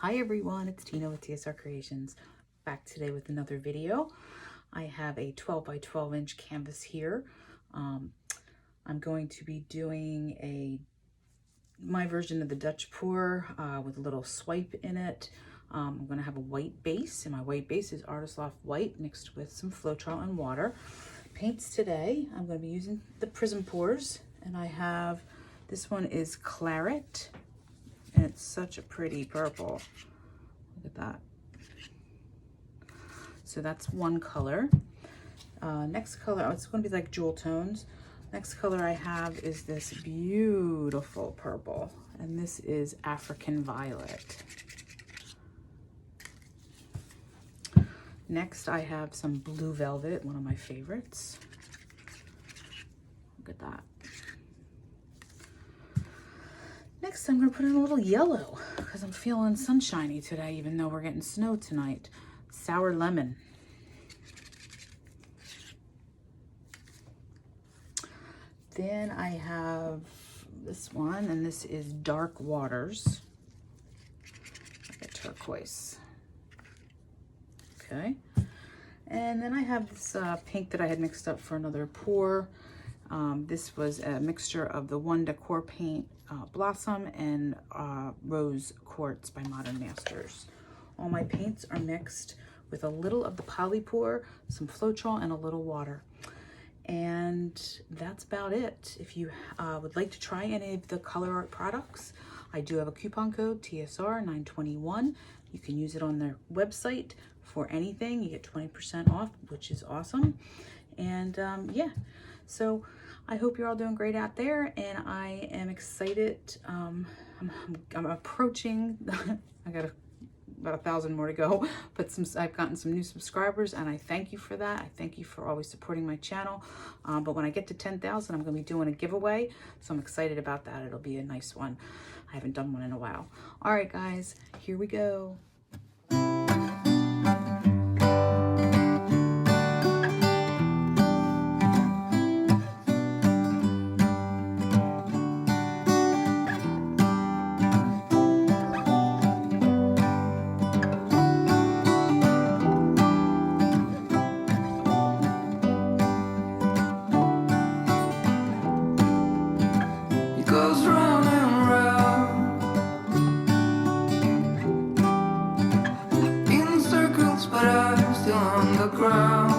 Hi everyone, it's Tina with TSR Creations, back today with another video. I have a 12 by 12 inch canvas here. I'm going to be doing my version of the Dutch pour with a little swipe in it. I'm going to have a white base, and my white base is Artist Loft white mixed with some floetrol and water. Paints today, I'm going to be using the Prizm pours, and I have, this one is claret. And it's such a pretty purple. Look at that. So that's one color. Next color, it's going to be like jewel tones. Next color I have is this beautiful purple. And this is African violet. Next I have some blue velvet, one of my favorites. Look at that. Next, I'm going to put in a little yellow because I'm feeling sunshiny today, even though we're getting snow tonight. Sour lemon. Then I have this one, and this is dark waters. Like a turquoise. Okay. And then I have this pink that I had mixed up for another pour. This was a mixture of the One Decor paint, Blossom, and Rose Quartz by Modern Masters. All my paints are mixed with a little of the poly pour, some floetrol, and a little water. And that's about it. If you would like to try any of the color art products, I do have a coupon code TSR921. You can use it on their website for anything. You get 20% off, which is awesome. And yeah, so I hope you're all doing great out there, and I am excited. I'm approaching, I got about 1,000 more to go, but I've gotten some new subscribers, and I thank you for that. I thank you for always supporting my channel. But when I get to 10,000, I'm going to be doing a giveaway, so I'm excited about that. It'll be a nice one. I haven't done one in a while. All right, guys, here we go. Goes round and round in circles, but I'm still on the ground.